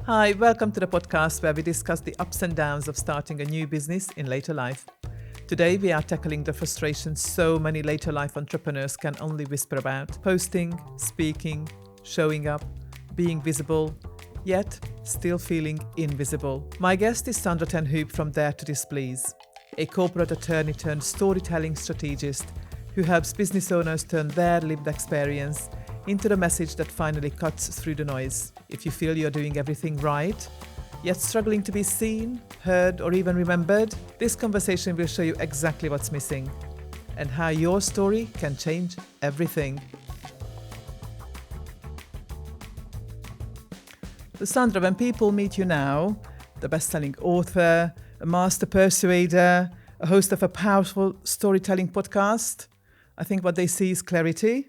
Hi, welcome to the podcast where we discuss the ups and downs of starting a new business in later life. Today we are tackling the frustrations so many later life entrepreneurs can only whisper about: posting, speaking, showing up, being visible, yet still feeling invisible. My guest is Sandra Hoope from Dare to Displease, a corporate attorney turned storytelling strategist who helps business owners turn their lived experience into the message that finally cuts through the noise. If you feel you're doing everything right, yet struggling to be seen, heard, or even remembered, this conversation will show you exactly what's missing and how your story can change everything. So Sandra, when people meet you now, the best-selling author, a master persuader, a host of a powerful storytelling podcast, I think what they see is clarity.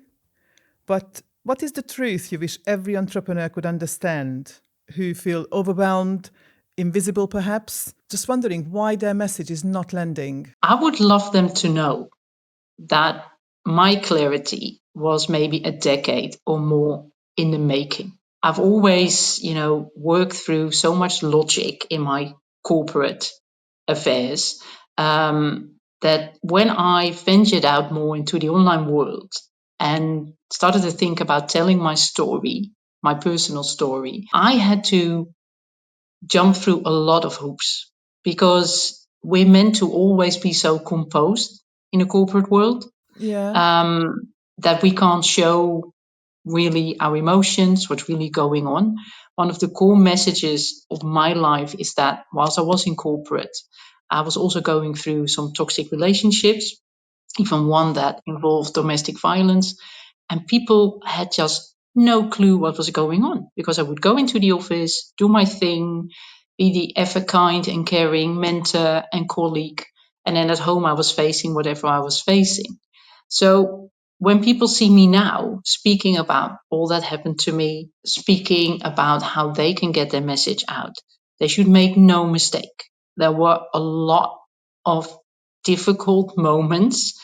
But what is the truth you wish every entrepreneur could understand, who feel overwhelmed, invisible perhaps, just wondering why their message is not landing? I would love them to know that my clarity was maybe a decade or more in the making. I've always, worked through so much logic in my corporate affairs that when I ventured out more into the online world and started to think about telling my story, my personal story, I had to jump through a lot of hoops because we're meant to always be so composed in a corporate world Yeah. that we can't show really our emotions, what's really going on. One of the core messages of my life is that whilst I was in corporate, I was also going through some toxic relationships, even one that involved domestic violence. And people had just no clue what was going on because I would go into the office, do my thing, be the ever kind and caring mentor and colleague. And then at home, I was facing whatever I was facing. So when people see me now speaking about all that happened to me, speaking about how they can get their message out, they should make no mistake. There were a lot of difficult moments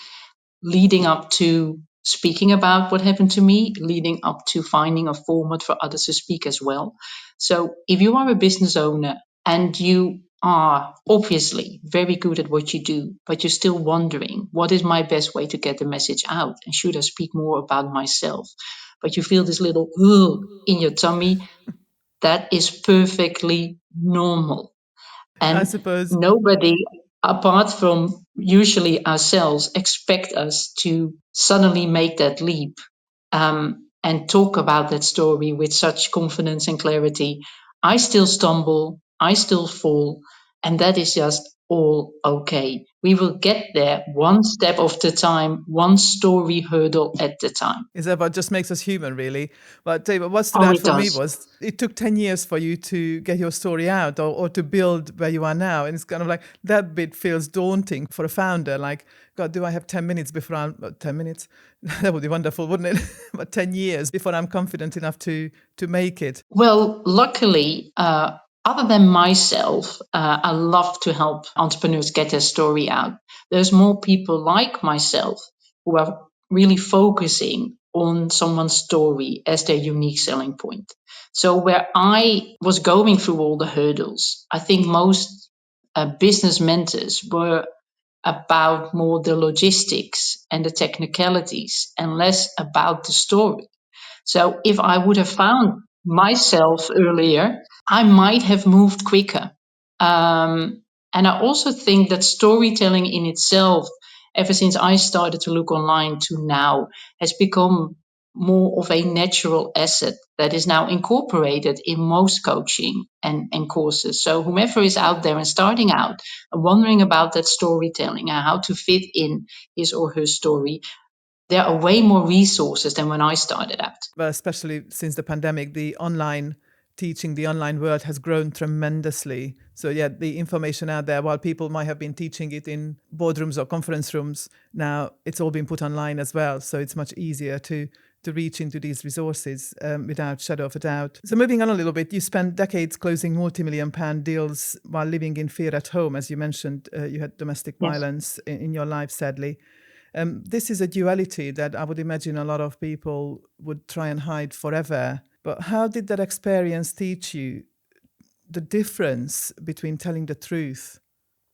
leading up to speaking about what happened to me, leading up to finding a format for others to speak as well. So if you are a business owner and you are obviously very good at what you do, but you're still wondering, what is my best way to get the message out? And should I speak more about myself? But you feel this little in your tummy, that is perfectly normal. I And suppose. nobody, apart from usually ourselves, expect us to suddenly make that leap and talk about that story with such confidence and clarity. I still stumble, I still fall, and that is just all okay. We will get there one step of a time, one story hurdle at the time. Is that what just makes us human, really? But David, what stood Oh, out it for me does. was it took 10 years for you to get your story out or to build where you are now. And it's kind of like that bit feels daunting for a founder. Like, God, do I have 10 minutes before I'm 10 minutes? That would be wonderful, wouldn't it? But 10 years before I'm confident enough to make it. Well, luckily, other than myself, I love to help entrepreneurs get their story out. There's more people like myself who are really focusing on someone's story as their unique selling point. So where I was going through all the hurdles, I think most business mentors were about more the logistics and the technicalities and less about the story. So if I would have found myself earlier, I might have moved quicker. And I also think that storytelling in itself, ever since I started to look online to now, has become more of a natural asset that is now incorporated in most coaching and courses. So whomever is out there and starting out and wondering about that storytelling and how to fit in his or her story, there are way more resources than when I started out. But especially since the pandemic, the online teaching, the online world has grown tremendously. So yeah, the information out there, while people might have been teaching it in boardrooms or conference rooms, now it's all been put online as well. So it's much easier to reach into these resources without shadow of a doubt. So moving on a little bit, you spent decades closing multi-million-pound deals while living in fear at home. As you mentioned, you had domestic Yes. violence in your life, sadly. This is a duality that I would imagine a lot of people would try and hide forever. But how did that experience teach you the difference between telling the truth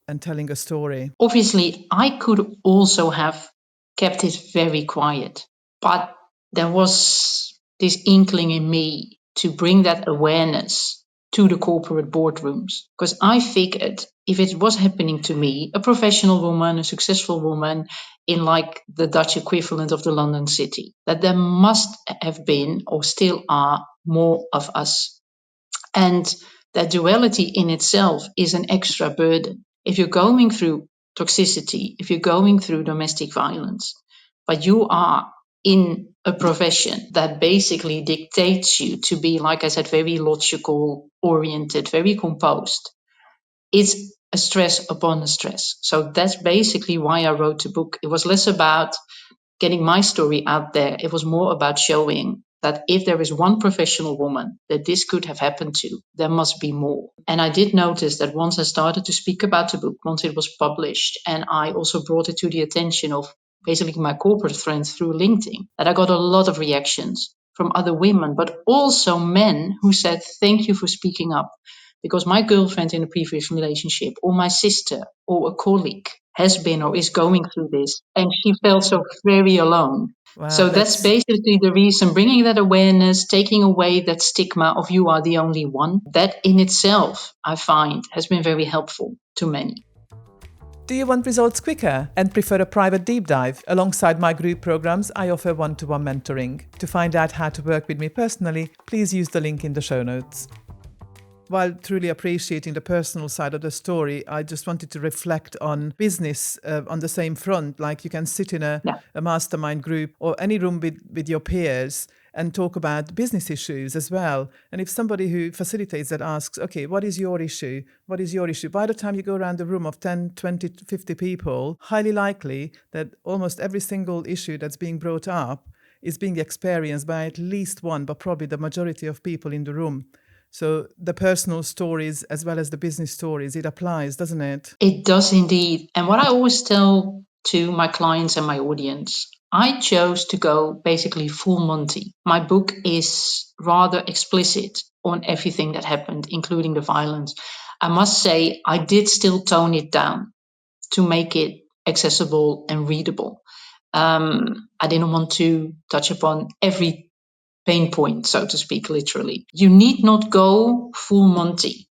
and telling a story? Obviously, I could also have kept it very quiet, but there was this inkling in me to bring that awareness to the corporate boardrooms. Because I figured if it was happening to me, a professional woman, a successful woman in like the Dutch equivalent of the London city, that there must have been or still are more of us. And that duality in itself is an extra burden. If you're going through toxicity, if you're going through domestic violence, but you are in a profession that basically dictates you to be, like I said, very logical oriented, very composed, it's a stress upon a stress. So that's basically why I wrote the book. It was less about getting my story out there. It was more about showing that if there is one professional woman that this could have happened to, there must be more. And I did notice that once I started to speak about the book, once it was published, and I also brought it to the attention of basically my corporate friends through LinkedIn, that I got a lot of reactions from other women, but also men who said, thank you for speaking up. Because my girlfriend in a previous relationship, or my sister, or a colleague has been or is going through this, and she felt so very alone. Wow, So that's basically the reason, bringing that awareness, taking away that stigma of you are the only one. That in itself, I find, has been very helpful to many. Do you want results quicker and prefer a private deep dive? Alongside my group programs, I offer one-to-one mentoring. To find out how to work with me personally, please use the link in the show notes. While truly appreciating the personal side of the story, I just wanted to reflect on business on the same front. Like you can sit in a mastermind group or any room with your peers and talk about business issues as well. And if somebody who facilitates that asks, okay, what is your issue? What is your issue? By the time you go around the room of 10, 20, 50 people, highly likely that almost every single issue that's being brought up is being experienced by at least one, but probably the majority of people in the room. So the personal stories as well as the business stories, it applies, doesn't it? It does indeed. And what I always tell to my clients and my audience, I chose to go basically full Monty. My book is rather explicit on everything that happened, including the violence. I must say, I did still tone it down to make it accessible and readable. I didn't want to touch upon every pain point, so to speak, literally. You need not go full Monty.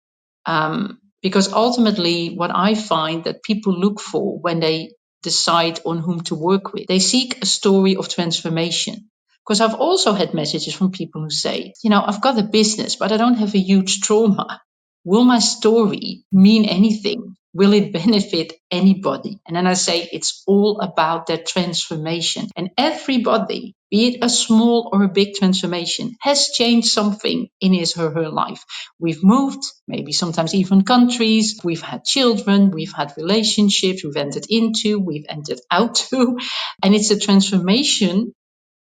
Because ultimately, what I find that people look for when they decide on whom to work with, they seek a story of transformation. Because I've also had messages from people who say, I've got a business, but I don't have a huge trauma. Will my story mean anything? Will it benefit anybody? And then I say it's all about that transformation. And everybody, be it a small or a big transformation, has changed something in his or her life. We've moved, maybe sometimes even countries. We've had children. We've had relationships. We've entered into, we've entered out to. And it's a transformation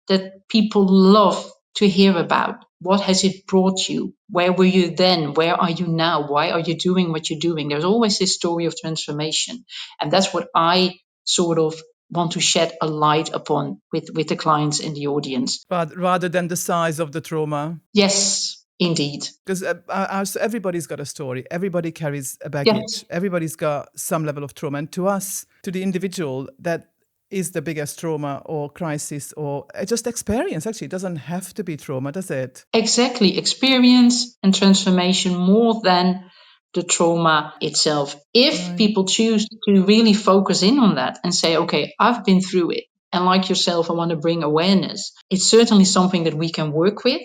that people love to hear about. What has it brought you? Where were you then? Where are you now? Why are you doing what you're doing? There's always this story of transformation. And that's what I sort of want to shed a light upon with the clients in the audience. But rather than the size of the trauma. Yes, indeed. Because everybody's got a story. Everybody carries a baggage. Yes. Everybody's got some level of trauma. And to us, to the individual, that is the biggest trauma or crisis or just experience. Actually, it doesn't have to be trauma, does it? Exactly. Experience and transformation more than the trauma itself. If people choose to really focus in on that and say, okay, I've been through it. And like yourself, I want to bring awareness. It's certainly something that we can work with,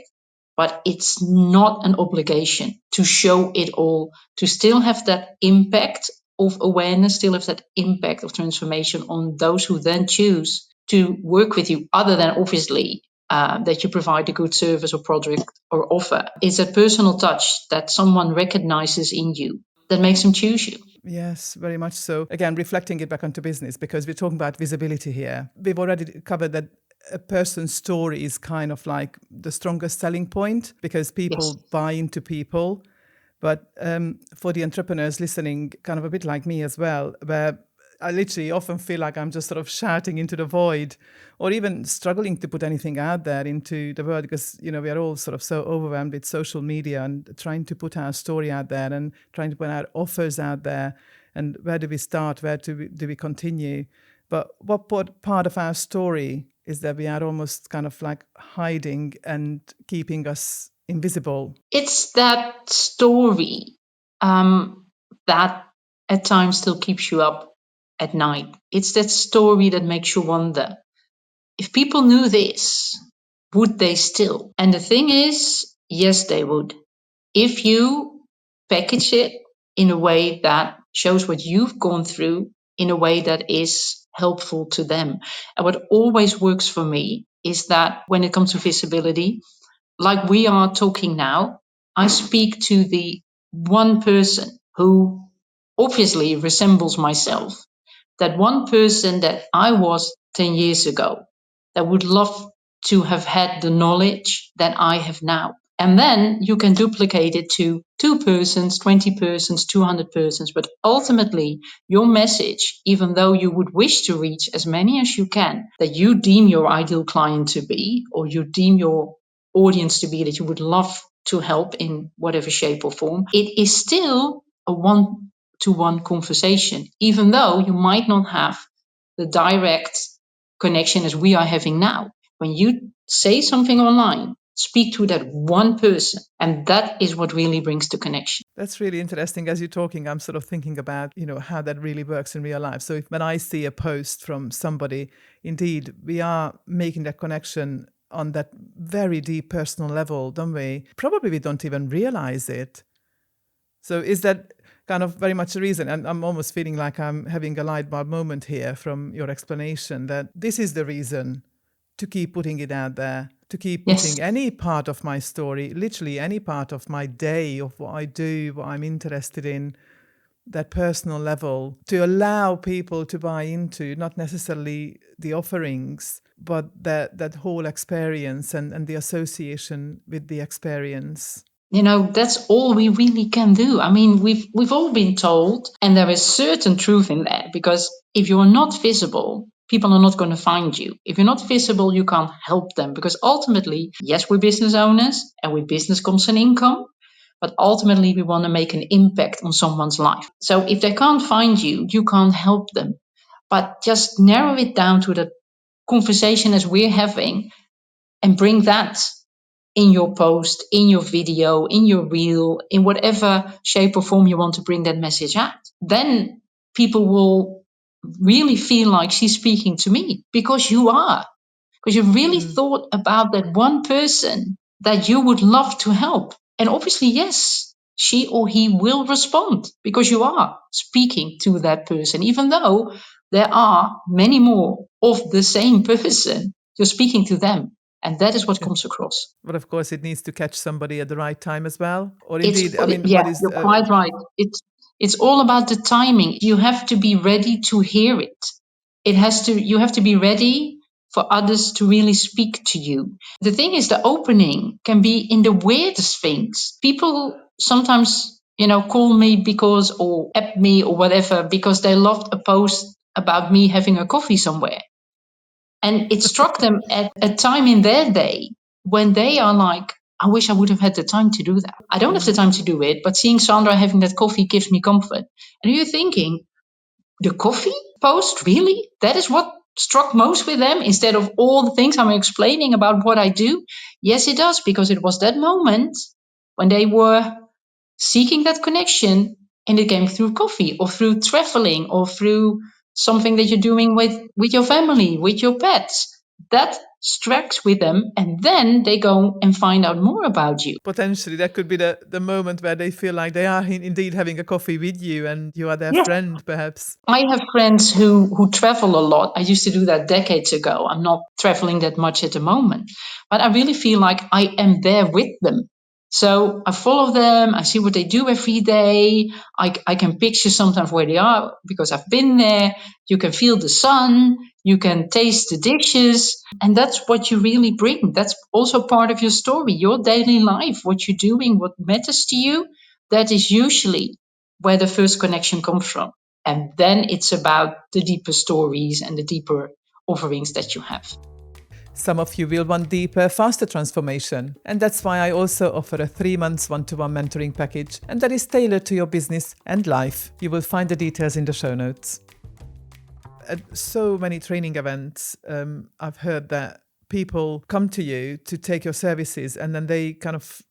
but it's not an obligation to show it all, to still have that impact of awareness, still have that impact of transformation on those who then choose to work with you, other than obviously that you provide a good service or product or offer. It's a personal touch that someone recognizes in you that makes them choose you. Yes, very much so. Again, reflecting it back onto business, because we're talking about visibility here. We've already covered that a person's story is kind of like the strongest selling point because people buy into people. But for the entrepreneurs listening, kind of a bit like me as well, where I literally often feel like I'm just sort of shouting into the void, or even struggling to put anything out there into the world, because, you know, we are all sort of so overwhelmed with social media and trying to put our story out there and trying to put our offers out there. And where do we start? Where do we continue? But what part of our story is that we are almost kind of like hiding and keeping us invisible? It's that story that at times still keeps you up at night. It's that story that makes you wonder, if people knew this, would they still? And the thing is, yes, they would. If you package it in a way that shows what you've gone through, in a way that is helpful to them. And what always works for me is that when it comes to visibility, like we are talking now, I speak to the one person who obviously resembles myself, that one person that I was 10 years ago, that would love to have had the knowledge that I have now. And then you can duplicate it to 2 persons, 20 persons, 200 persons. But ultimately, your message, even though you would wish to reach as many as you can, that you deem your ideal client to be, or you deem your audience to be, that you would love to help in whatever shape or form, it is still a one-to-one conversation, even though you might not have the direct connection as we are having now. When you say something online, speak to that one person, and that is what really brings the connection. That's really interesting. As you're talking, I'm sort of thinking about, you know, how that really works in real life. So when I see a post from somebody, indeed, we are making that connection on that very deep personal level, don't we? Probably we don't even realize it. So is that kind of very much the reason? And I'm almost feeling like I'm having a light bulb moment here from your explanation, that this is the reason to keep putting it out there, to keep putting any part of my story, literally any part of my day, of what I do, what I'm interested in, that personal level, to allow people to buy into not necessarily the offerings, but that whole experience and the association with the experience. You know, that's all we really can do. I mean, we've all been told, and there is certain truth in that, because if you're not visible, people are not going to find you. If you're not visible, you can't help them, because ultimately, yes, we're business owners, and with business comes an income, but ultimately we want to make an impact on someone's life. So if they can't find you, you can't help them. But just narrow it down to the conversation as we're having, and bring that in your post, in your video, in your reel, in whatever shape or form you want to bring that message out. Then people will really feel like she's speaking to me, because you are. Because you really thought about that one person that you would love to help. And obviously, yes, she or he will respond, because you are speaking to that person, even though there are many more of the same person. You're speaking to them. And that is what comes across. But of course, it needs to catch somebody at the right time as well. Or It's indeed, I mean, yeah, what is... you're quite right. It's all about the timing. You have to be ready to hear it. You have to be ready for others to really speak to you. The thing is, the opening can be in the weirdest things. People sometimes, call me or app me or whatever, because they loved a post about me having a coffee somewhere. And it struck them at a time in their day when they are like, I wish I would have had the time to do that. I don't have the time to do it, but seeing Sandra having that coffee gives me comfort. And you're thinking, the coffee post, really? That is what struck most with them, instead of all the things I'm explaining about what I do? Yes, it does, because it was that moment when they were seeking that connection, and it came through coffee or through traveling or through something that you're doing with your family, with your pets. That strikes with them, and then they go and find out more about you. Potentially, that could be the moment where they feel like they are indeed having a coffee with you and you are their Yes. friend, perhaps. I have friends who travel a lot. I used to do that decades ago. I'm not traveling that much at the moment, but I really feel like I am there with them. So I follow them. I see what they do every day. I can picture sometimes where they are, because I've been there. You can feel the sun. You can taste the dishes. And that's what you really bring. That's also part of your story, your daily life, what you're doing, what matters to you. That is usually where the first connection comes from. And then it's about the deeper stories and the deeper offerings that you have. Some of you will want deeper, faster transformation. And that's why I also offer a 3-month one-to-one mentoring package, and that is tailored to your business and life. You will find the details in the show notes. At so many training events, I've heard that people come to you to take your services, and then they kind of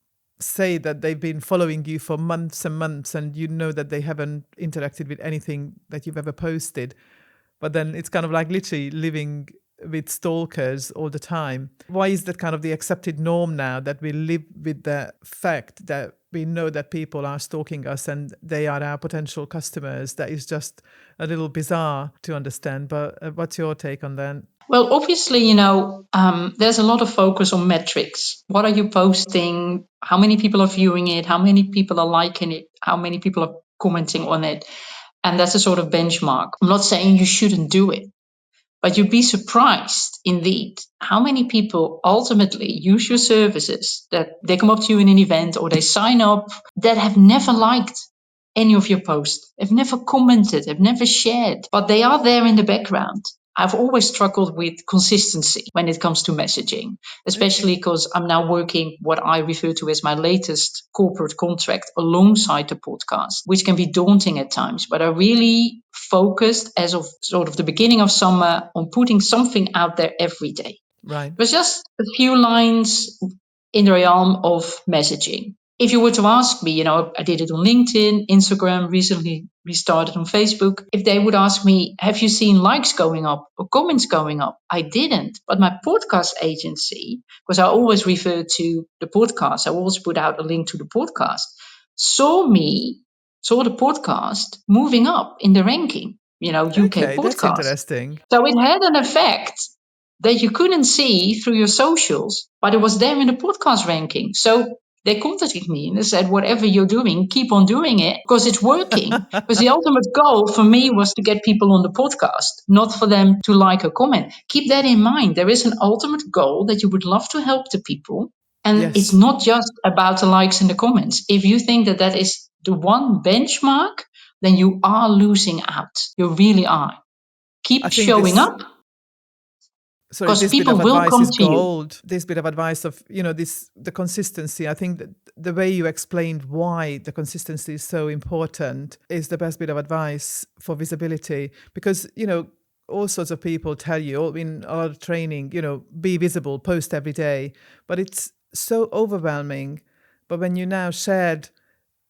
say that they've been following you for months and months, and you know that they haven't interacted with anything that you've ever posted. But then it's kind of like literally living with stalkers all the time. Why is that kind of the accepted norm now, that we live with the fact that we know that people are stalking us and they are our potential customers? That is just a little bizarre to understand. But what's your take on that? Well, obviously, there's a lot of focus on metrics. What are you posting? How many people are viewing it? How many people are liking it? How many people are commenting on it? And that's a sort of benchmark. I'm not saying you shouldn't do it, but you'd be surprised indeed how many people ultimately use your services, that they come up to you in an event or they sign up, that have never liked any of your posts. They've never commented, they've never shared, but they are there in the background. I've always struggled with consistency when it comes to messaging, especially because I'm now working what I refer to as my latest corporate contract alongside the podcast, which can be daunting at times. But I really focused as of sort of the beginning of summer on putting something out there every day. Right. It was just a few lines in the realm of messaging. If you were to ask me, I did it on LinkedIn, Instagram, recently restarted on Facebook. If they would ask me, have you seen likes going up or comments going up? I didn't. But my podcast agency, because I always refer to the podcast, I always put out a link to the podcast, saw the podcast moving up in the ranking, UK Okay, podcast. that's interesting. So it had an effect that you couldn't see through your socials, but it was there in the podcast ranking. So they contacted me and they said, whatever you're doing, keep on doing it because it's working. Because the ultimate goal for me was to get people on the podcast, not for them to like or comment. Keep that in mind. There is an ultimate goal that you would love to help the people. And Yes. It's not just about the likes and the comments. If you think that that is the one benchmark, then you are losing out. You really are. Keep showing up. Sorry, this people bit of will advice come is to you. gold. This bit of advice of, the consistency. I think that the way you explained why the consistency is so important is the best bit of advice for visibility. Because, all sorts of people tell you, in a lot of training, be visible, post every day. But it's so overwhelming. But when you now shared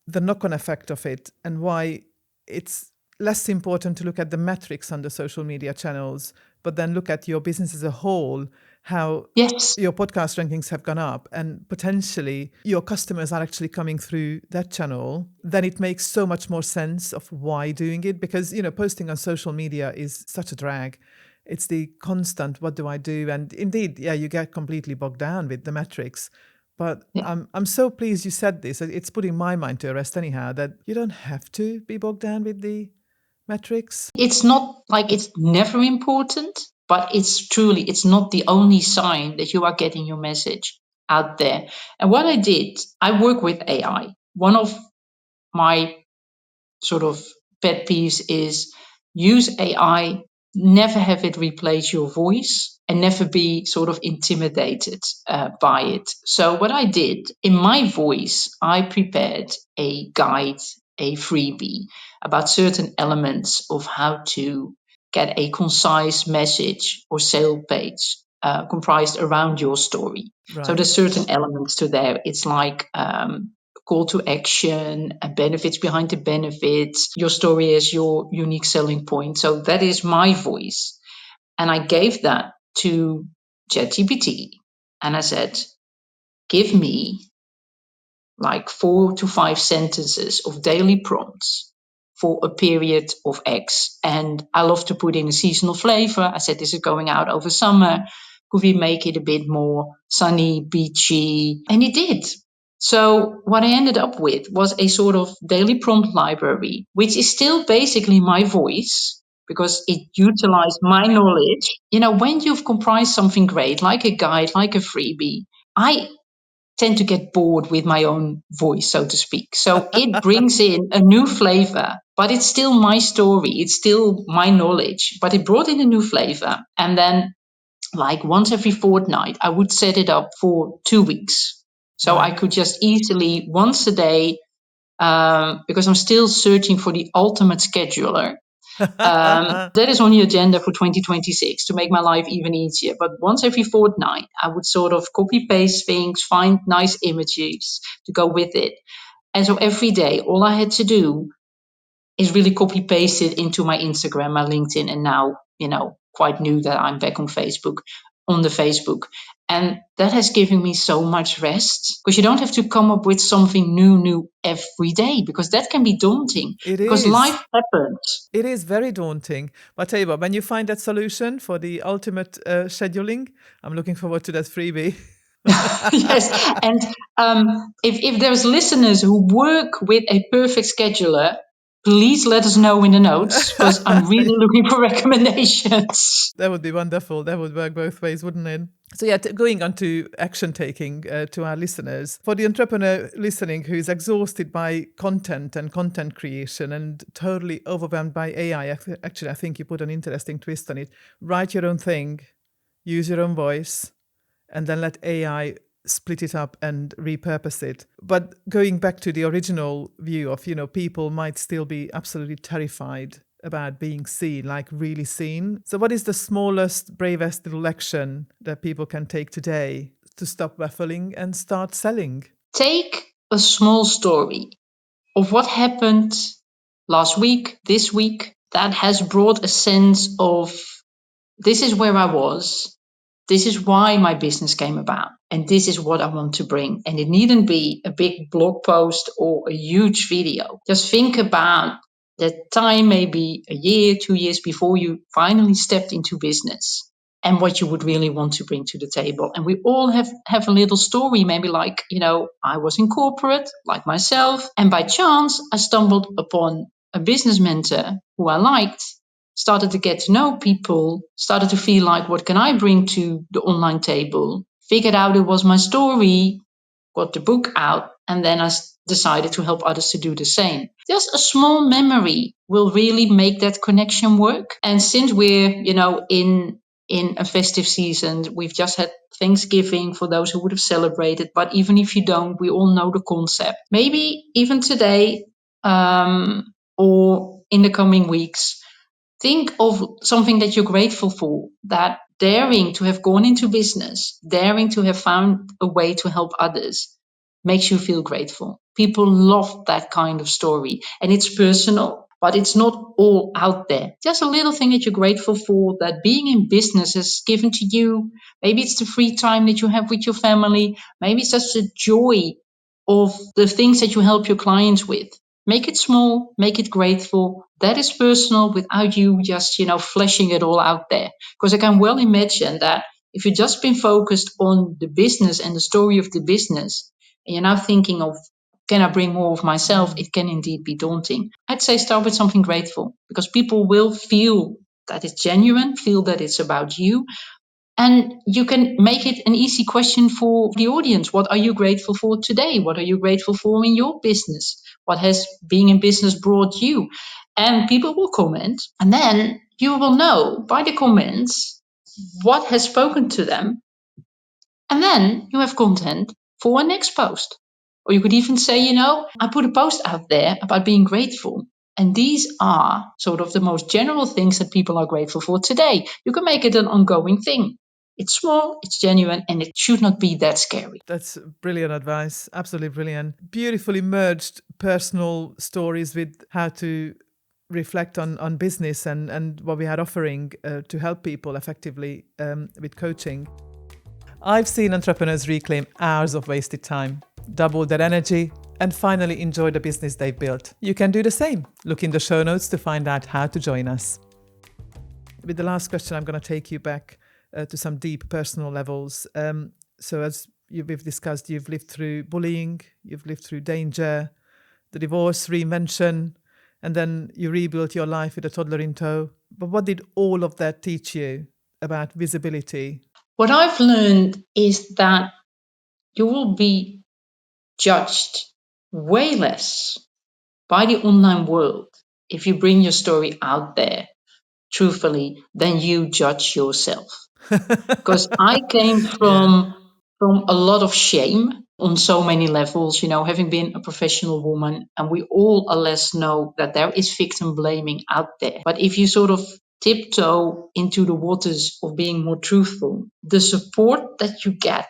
the knock-on effect of it and why it's less important to look at the metrics on the social media channels, but then look at your business as a whole, how your podcast rankings have gone up and potentially your customers are actually coming through that channel, then it makes so much more sense of why doing it. Because, posting on social media is such a drag. It's the constant, what do I do? And indeed, you get completely bogged down with the metrics. But I'm so pleased you said this. It's putting my mind to rest anyhow, that you don't have to be bogged down with the metrics. It's not like it's never important, but it's not the only sign that you are getting your message out there. And what I did, I work with AI. One of my sort of pet peeves is use AI, never have it replace your voice and never be sort of intimidated by it. So what I did, in my voice, I prepared a guide, a freebie about certain elements of how to get a concise message or sale page comprised around your story. Right. So there's certain elements to there. It's like call to action, benefits behind the benefits, your story as your unique selling point. So that is my voice. And I gave that to ChatGPT and I said, give me like 4 to 5 sentences of daily prompts for a period of X. And I love to put in a seasonal flavor. I said, this is going out over summer. Could we make it a bit more sunny, beachy? And it did. So what I ended up with was a sort of daily prompt library, which is still basically my voice because it utilized my knowledge. When you've comprised something great, like a guide, like a freebie, I tend to get bored with my own voice, so to speak. So it brings in a new flavor, but it's still my story. It's still my knowledge, but it brought in a new flavor. And then like once every fortnight, I would set it up for 2 weeks. So I could just easily once a day, because I'm still searching for the ultimate scheduler. That is on the agenda for 2026 to make my life even easier. But once every fortnight, I would sort of copy paste things, find nice images to go with it. And so every day, all I had to do is really copy paste it into my Instagram, my LinkedIn, and now, quite new that I'm back on the Facebook. And that has given me so much rest because you don't have to come up with something new every day, because that can be daunting. Because life happens. It is very daunting. But tell you what, when you find that solution for the ultimate scheduling, I'm looking forward to that freebie. Yes, and if there's listeners who work with a perfect scheduler, please let us know in the notes, because I'm really looking for recommendations. That would be wonderful. That would work both ways, wouldn't it? So yeah, going on to action taking to our listeners. For the entrepreneur listening who is exhausted by content and content creation and totally overwhelmed by AI, actually, I think you put an interesting twist on it. Write your own thing, use your own voice, and then let AI split it up and repurpose it. But going back to the original view of, people might still be absolutely terrified about being seen, like really seen. So what is the smallest, bravest little action that people can take today to stop waffling and start selling? Take a small story of what happened last week, this week, that has brought a sense of, this is where I was, this is why my business came about, and this is what I want to bring. And it needn't be a big blog post or a huge video. Just think about that time, maybe a year, 2 years before you finally stepped into business, and what you would really want to bring to the table. And we all have a little story, maybe like, I was in corporate, like myself, and by chance, I stumbled upon a business mentor who I liked, started to get to know people, started to feel like, what can I bring to the online table? Figured out it was my story, got the book out, and then I decided to help others to do the same. Just a small memory will really make that connection work. And since we're, in a festive season, we've just had Thanksgiving for those who would have celebrated. But even if you don't, we all know the concept. Maybe even today, or in the coming weeks, think of something that you're grateful for, that daring to have gone into business, daring to have found a way to help others makes you feel grateful. People love that kind of story, and it's personal, but it's not all out there. Just a little thing that you're grateful for, that being in business has given to you. Maybe it's the free time that you have with your family. Maybe it's just the joy of the things that you help your clients with. Make it small, make it grateful. That is personal, without you just, fleshing it all out there. Because I can well imagine that if you've just been focused on the business and the story of the business, and you're now thinking of, can I bring more of myself? It can indeed be daunting. I'd say start with something grateful, because people will feel that it's genuine, feel that it's about you. And you can make it an easy question for the audience. What are you grateful for today? What are you grateful for in your business? What has being in business brought you? And people will comment. And then you will know by the comments what has spoken to them. And then you have content for a next post. Or you could even say, I put a post out there about being grateful. And these are sort of the most general things that people are grateful for today. You can make it an ongoing thing. It's small, it's genuine, and it should not be that scary. That's brilliant advice. Absolutely brilliant. Beautifully merged personal stories with how to reflect on business and what we are offering to help people effectively with coaching. I've seen entrepreneurs reclaim hours of wasted time, double their energy, and finally enjoy the business they've built. You can do the same. Look in the show notes to find out how to join us. With the last question, I'm going to take you back to some deep personal levels. So as we've discussed, you've lived through bullying, you've lived through danger, the divorce, reinvention, and then you rebuilt your life with a toddler in tow. But what did all of that teach you about visibility? What I've learned is that you will be judged way less by the online world if you bring your story out there truthfully than you judge yourself. Because I came Yeah. from a lot of shame on so many levels, having been a professional woman, and we all alas know that there is victim blaming out there. But if you sort of tiptoe into the waters of being more truthful, the support that you get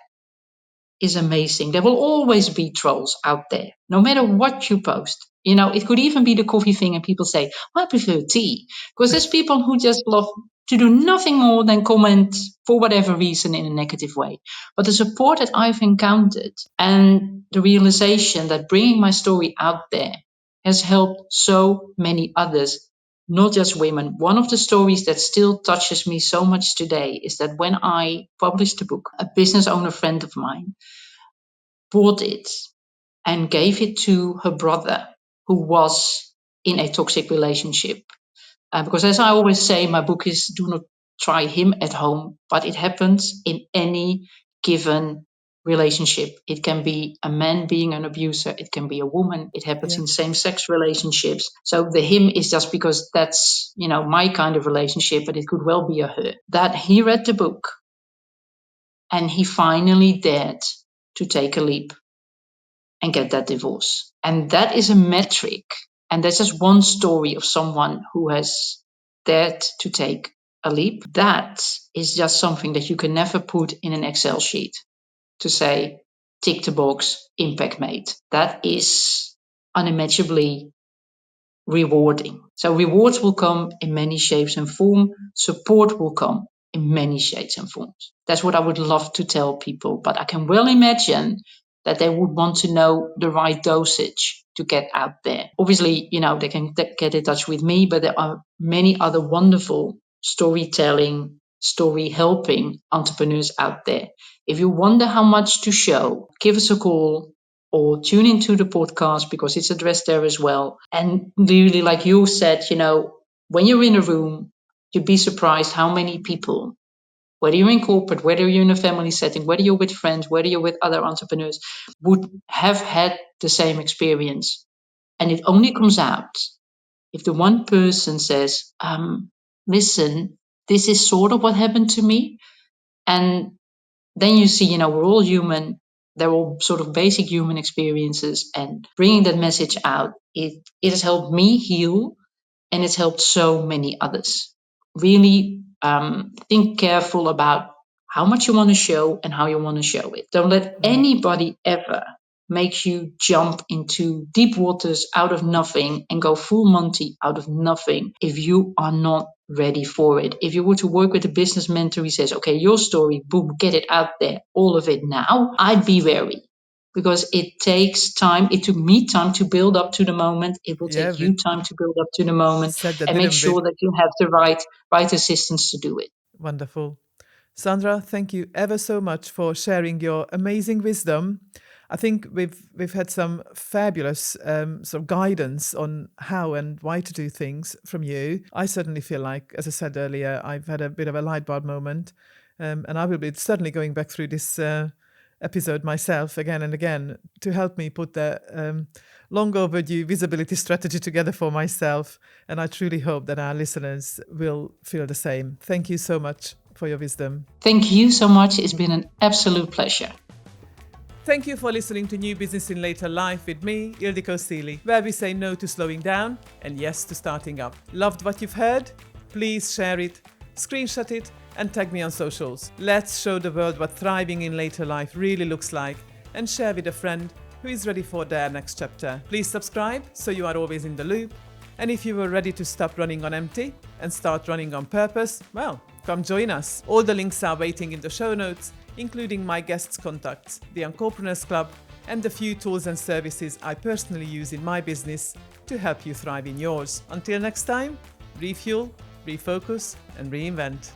is amazing. There will always be trolls out there, no matter what you post. It could even be the coffee thing, and people say, well, I prefer tea. Because there's people who just love to do nothing more than comment for whatever reason in a negative way. But the support that I've encountered and the realization that bringing my story out there has helped so many others, not just women. One of the stories that still touches me so much today is that when I published a book, a business owner friend of mine bought it and gave it to her brother, who was in a toxic relationship. Because as I always say, my book is do not try him at home, but it happens in any given relationship. It can be a man being an abuser, it can be a woman, it happens Yeah. in same-sex relationships. So the him is just because that's my kind of relationship, but it could well be a her. That he read the book and he finally dared to take a leap and get that divorce. And that is a metric. And that's just one story of someone who has dared to take a leap. That is just something that you can never put in an Excel sheet to say, tick the box, impact made. That is unimaginably rewarding. So rewards will come in many shapes and forms. Support will come in many shades and forms. That's what I would love to tell people, but I can well imagine that they would want to know the right dosage to get out there. Obviously, they can get in touch with me, but there are many other wonderful storytelling, story helping entrepreneurs out there. If you wonder how much to show, give us a call or tune into the podcast because it's addressed there as well. And really, like you said, when you're in a room, you'd be surprised how many people, whether you're in corporate, whether you're in a family setting, whether you're with friends, whether you're with other entrepreneurs, would have had the same experience. And it only comes out if the one person says, listen, this is sort of what happened to me. And then you see, we're all human. They're all sort of basic human experiences, and bringing that message out, it has helped me heal, and it's helped so many others. Really think careful about how much you want to show and how you want to show it. Don't let anybody ever make you jump into deep waters out of nothing and go full Monty out of nothing if you are not ready for it. If you were to work with a business mentor, he says, okay, your story, boom, get it out there, all of it now, I'd be wary. Because it takes time. It took me time to build up to the moment. It will Yeah, take you time to build up to the we moment, said that, and make didn't we? sure that you have the right assistance to do it. Wonderful. Sandra, thank you ever so much for sharing your amazing wisdom. I think we've had some fabulous sort of guidance on how and why to do things from you. I certainly feel like, as I said earlier, I've had a bit of a light bulb moment, and I will be certainly going back through this episode myself again and again to help me put the long overdue visibility strategy together for myself. And I truly hope that our listeners will feel the same. Thank you so much for your wisdom. Thank you so much. It's been an absolute pleasure. Thank you for listening to New Business in Later Life with me, Ildikó Sealey, where we say no to slowing down and yes to starting up. Loved what you've heard? Please share it, screenshot it, and tag me on socials. Let's show the world what thriving in later life really looks like, and share with a friend who is ready for their next chapter. Please subscribe so you are always in the loop. And if you were ready to stop running on empty and start running on purpose, well, come join us. All the links are waiting in the show notes, including my guests' contacts, the Entrepreneurs Club, and the few tools and services I personally use in my business to help you thrive in yours. Until next time, refuel, refocus, and reinvent.